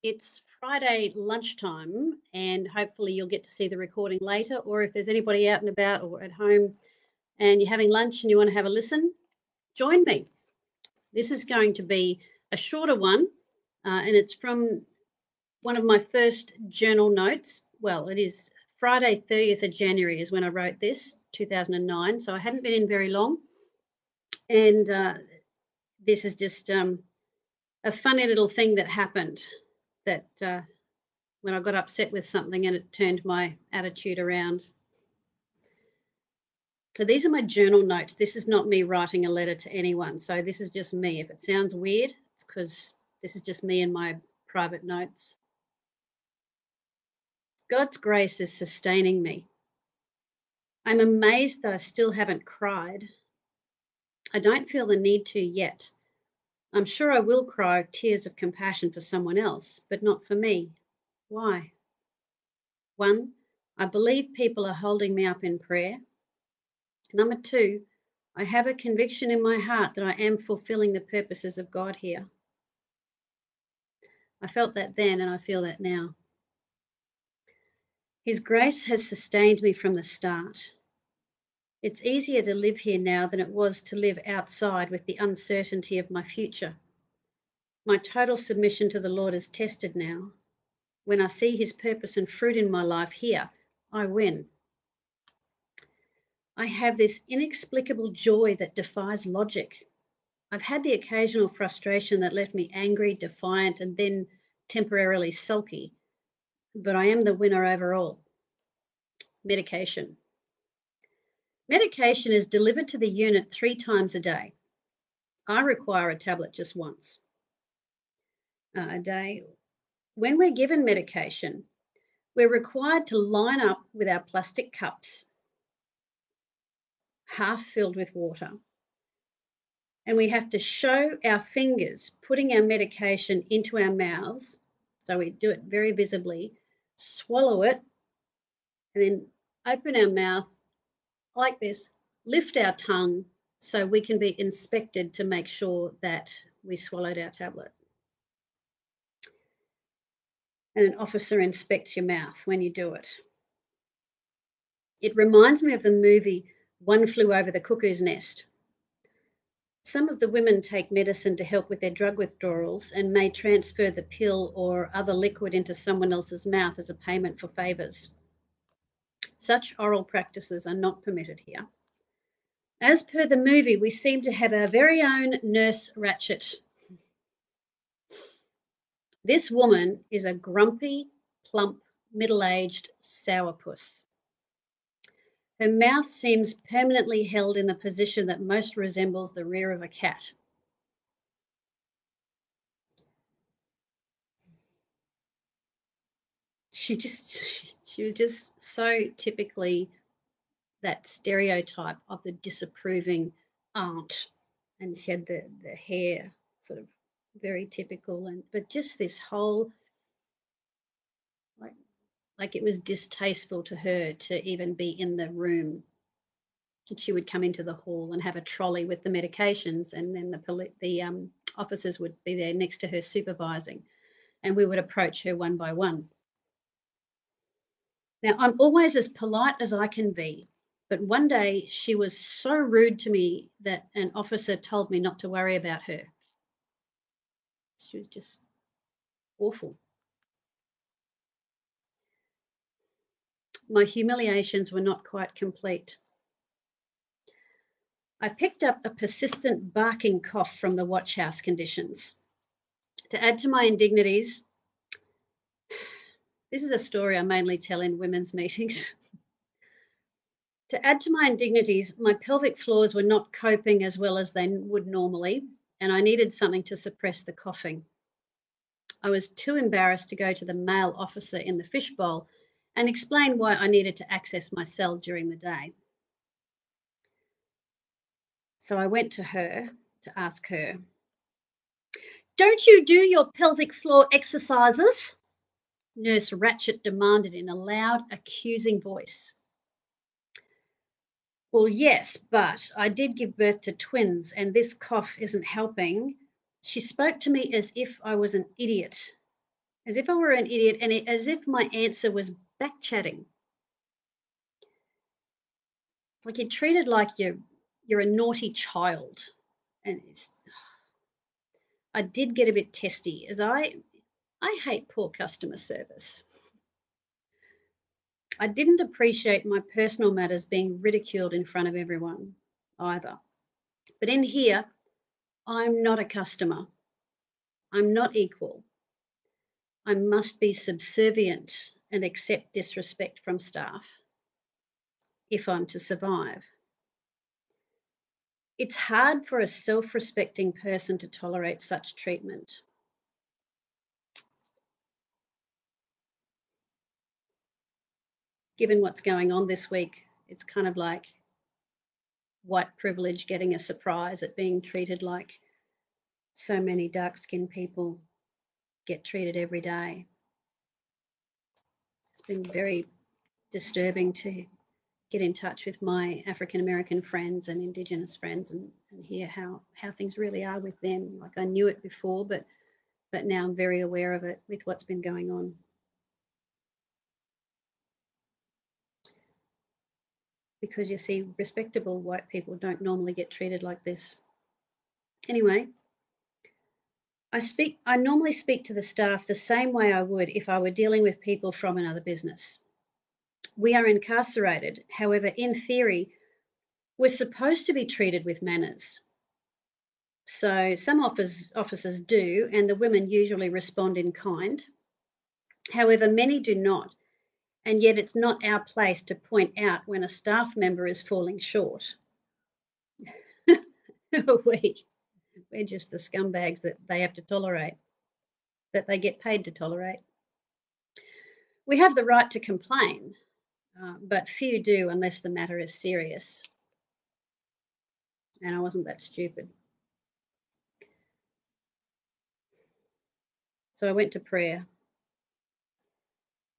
It's Friday lunchtime, and hopefully, you'll get to see the recording later. Or if there's anybody out and about or at home and you're having lunch and you want to have a listen, join me. This is going to be a shorter one, and it's from one of my first journal notes. Well, it is Friday, 30th of January, is when I wrote this, 2009. So I hadn't been in very long. And this is just a funny little thing that happened that when I got upset with something and it turned my attitude around. So these are my journal notes. This is not me writing a letter to anyone. So this is just me. If it sounds weird, it's because this is just me and my private notes. God's grace is sustaining me. I'm amazed that I still haven't cried. I don't feel the need to yet. I'm sure I will cry tears of compassion for someone else, but not for me. Why? 1, I believe people are holding me up in prayer. Number 2, I have a conviction in my heart that I am fulfilling the purposes of God here. I felt that then and I feel that now. His grace has sustained me from the start. It's easier to live here now than it was to live outside with the uncertainty of my future. My total submission to the Lord is tested now. When I see his purpose and fruit in my life here, I win. I have this inexplicable joy that defies logic. I've had the occasional frustration that left me angry, defiant, and then temporarily sulky, but I am the winner overall. Medication. Medication is delivered to the unit 3 times a day. I require a tablet just once a day. When we're given medication, we're required to line up with our plastic cups, half filled with water. And we have to show our fingers putting our medication into our mouths. So we do it very visibly, swallow it, and then open our mouth like this, lift our tongue so we can be inspected to make sure that we swallowed our tablet. And an officer inspects your mouth when you do it. It reminds me of the movie One Flew Over the Cuckoo's Nest. Some of the women take medicine to help with their drug withdrawals and may transfer the pill or other liquid into someone else's mouth as a payment for favours. Such oral practices are not permitted here. As per the movie, we seem to have our very own Nurse Ratched. This woman is a grumpy, plump, middle-aged sourpuss. Her mouth seems permanently held in the position that most resembles the rear of a cat. She was just so typically that stereotype of the disapproving aunt, and she had the hair sort of very typical, but just this whole like it was distasteful to her to even be in the room. She would come into the hall and have a trolley with the medications, and then the officers would be there next to her supervising, and we would approach her one by one. Now, I'm always as polite as I can be, but one day she was so rude to me that an officer told me not to worry about her. She was just awful. My humiliations were not quite complete. I picked up a persistent barking cough from the watch house conditions. To add to my indignities, this is a story I mainly tell in women's meetings. To add to my indignities, my pelvic floors were not coping as well as they would normally, and I needed something to suppress the coughing. I was too embarrassed to go to the male officer in the fishbowl and explain why I needed to access my cell during the day. So I went to her to ask her, "Don't you do your pelvic floor exercises?" Nurse Ratched demanded in a loud, accusing voice. Well, yes, but I did give birth to twins and this cough isn't helping. She spoke to me as if I was an idiot. as if I were an idiot, and as if my answer was back chatting. Like you're treated like you're a naughty child. And I did get a bit testy, as I hate poor customer service. I didn't appreciate my personal matters being ridiculed in front of everyone either. But in here, I'm not a customer. I'm not equal. I must be subservient and accept disrespect from staff if I'm to survive. It's hard for a self respecting person to tolerate such treatment. Given what's going on this week, it's kind of like white privilege getting a surprise at being treated like so many dark skinned people get treated every day. It's been very disturbing to get in touch with my African American friends and Indigenous friends and hear how things really are with them. Like I knew it before, but now I'm very aware of it with what's been going on. Because you see, respectable white people don't normally get treated like this. Anyway, I normally speak to the staff the same way I would if I were dealing with people from another business. We are incarcerated. However, in theory, we're supposed to be treated with manners. So some officers do, and the women usually respond in kind. However, many do not, and yet it's not our place to point out when a staff member is falling short. Who are we? We're just the scumbags that they have to tolerate, that they get paid to tolerate. We have the right to complain, but few do unless the matter is serious. And I wasn't that stupid. So I went to prayer.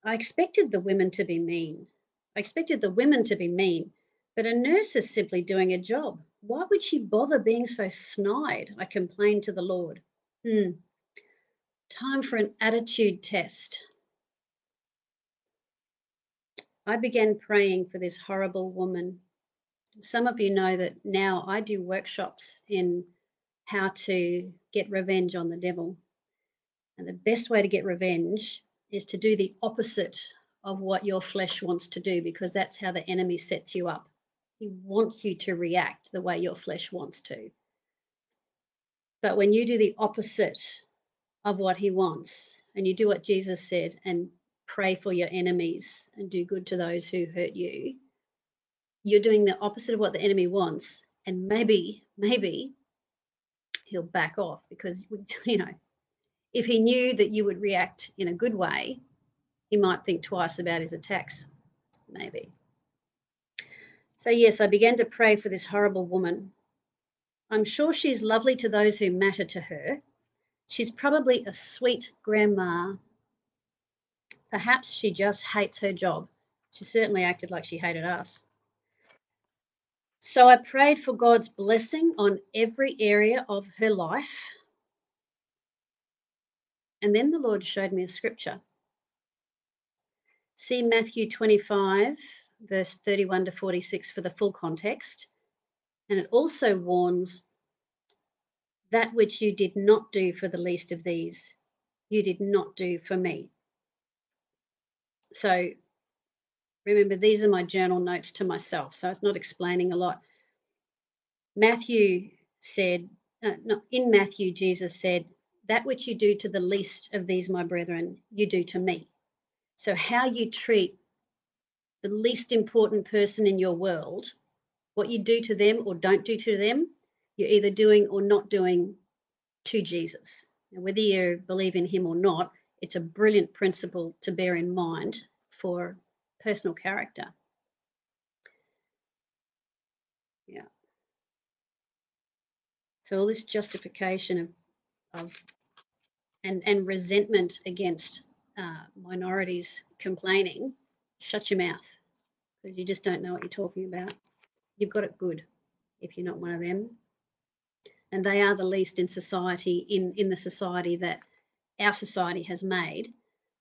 I expected the women to be mean. I expected the women to be mean, but a nurse is simply doing a job. Why would she bother being so snide? I complained to the Lord. Time for an attitude test. I began praying for this horrible woman. Some of you know that now I do workshops in how to get revenge on the devil. And the best way to get revenge is to do the opposite of what your flesh wants to do, because that's how the enemy sets you up. He wants you to react the way your flesh wants to. But when you do the opposite of what he wants, and you do what Jesus said and pray for your enemies and do good to those who hurt you, you're doing the opposite of what the enemy wants. And maybe he'll back off, because, if he knew that you would react in a good way, he might think twice about his attacks, maybe. So, yes, I began to pray for this horrible woman. I'm sure she's lovely to those who matter to her. She's probably a sweet grandma. Perhaps she just hates her job. She certainly acted like she hated us. So I prayed for God's blessing on every area of her life. And then the Lord showed me a scripture. See Matthew 25, verse 31 to 46 for the full context. And it also warns, that which you did not do for the least of these, you did not do for me. So remember, these are my journal notes to myself, so it's not explaining a lot. Matthew said, in Matthew, Jesus said, that which you do to the least of these, my brethren, you do to me. So how you treat the least important person in your world, what you do to them or don't do to them, you're either doing or not doing to Jesus. Now, whether you believe in him or not, it's a brilliant principle to bear in mind for personal character. Yeah. So all this justification of and resentment against minorities complaining, shut your mouth, because you just don't know what you're talking about. You've got it good if you're not one of them. And they are the least in society, in the society that our society has made.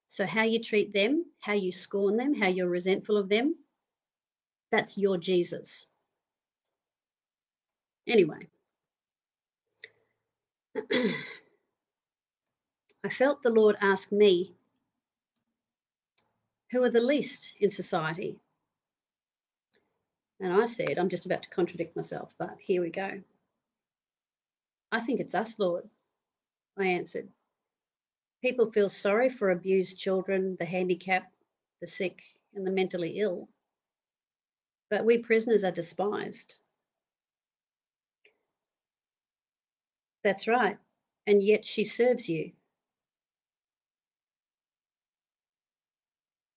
So how you treat them, how you scorn them, how you're resentful of them, that's your Jesus. Anyway, I felt the Lord ask me, who are the least in society? And I said, I'm just about to contradict myself, but here we go. I think it's us, Lord, I answered. People feel sorry for abused children, the handicapped, the sick, and the mentally ill. But we prisoners are despised. That's right. And yet she serves you.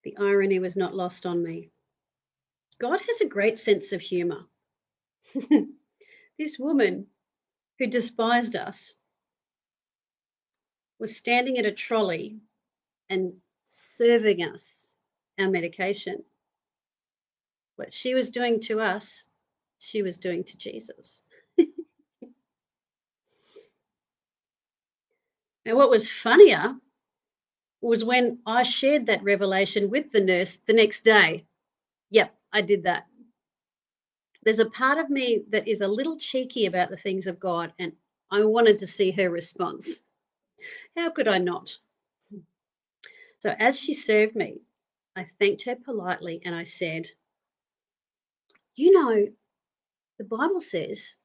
The irony was not lost on me. God has a great sense of humour. This woman who despised us was standing at a trolley and serving us our medication. What she was doing to us, she was doing to Jesus. Now, what was funnier was when I shared that revelation with the nurse the next day. Yep, I did that. There's a part of me that is a little cheeky about the things of God, and I wanted to see her response. How could I not? So, as she served me, I thanked her politely and I said, you know, the Bible says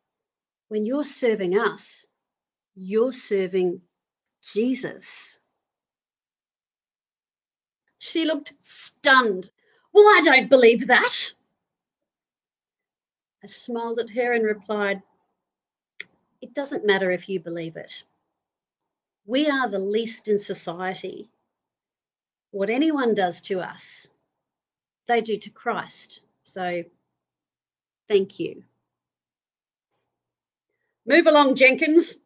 when you're serving us, you're serving Jesus. She looked stunned. Well, I don't believe that. I smiled at her and replied, it doesn't matter if you believe it. We are the least in society. What anyone does to us, they do to Christ. So thank you. Move along, Jenkins.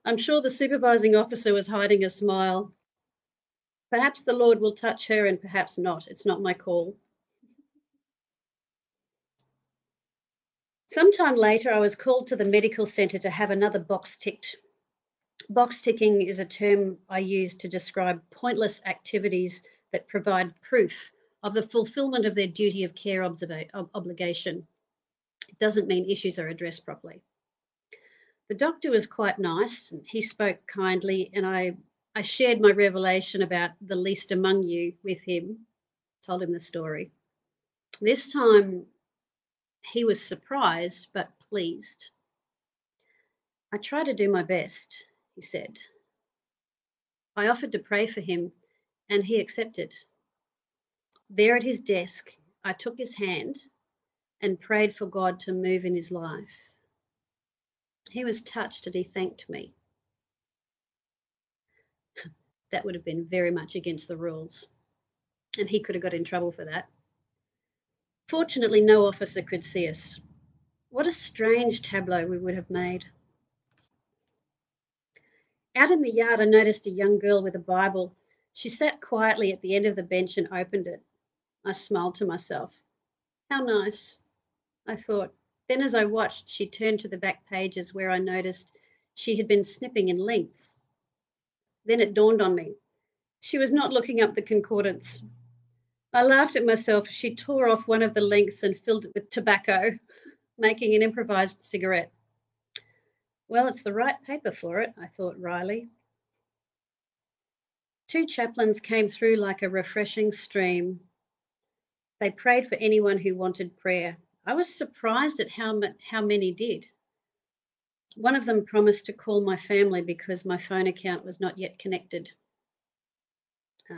I'm sure the supervising officer was hiding a smile. Perhaps the Lord will touch her and perhaps not. It's not my call. Sometime later, I was called to the medical centre to have another box ticked. Box ticking is a term I use to describe pointless activities that provide proof of the fulfilment of their duty of care obligation. It doesn't mean issues are addressed properly. The doctor was quite nice and he spoke kindly, and I shared my revelation about the least among you with him, told him the story. This time he was surprised but pleased. I try to do my best, he said. I offered to pray for him and he accepted. There at his desk, I took his hand and prayed for God to move in his life. He was touched and he thanked me. That would have been very much against the rules, and he could have got in trouble for that. Fortunately, no officer could see us. What a strange tableau we would have made. Out in the yard, I noticed a young girl with a Bible. She sat quietly at the end of the bench and opened it. I smiled to myself. How nice, I thought. Then as I watched, she turned to the back pages where I noticed she had been snipping in lengths. Then it dawned on me. She was not looking up the concordance. I laughed at myself as she tore off one of the lengths and filled it with tobacco, making an improvised cigarette. Well, it's the right paper for it, I thought wryly. 2 chaplains came through like a refreshing stream. They prayed for anyone who wanted prayer. I was surprised at how many did. One of them promised to call my family because my phone account was not yet connected.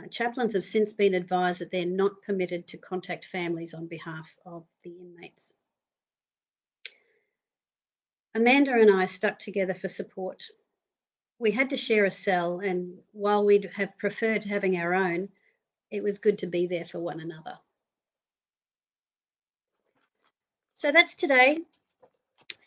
Chaplains have since been advised that they're not permitted to contact families on behalf of the inmates. Amanda and I stuck together for support. We had to share a cell, and while we'd have preferred having our own, it was good to be there for one another. So that's today.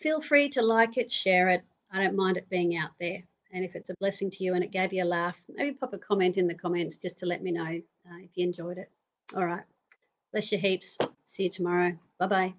Feel free to like it, share it. I don't mind it being out there. And if it's a blessing to you and it gave you a laugh, maybe pop a comment in the comments just to let me know if you enjoyed it. All right. Bless you heaps. See you tomorrow. Bye-bye.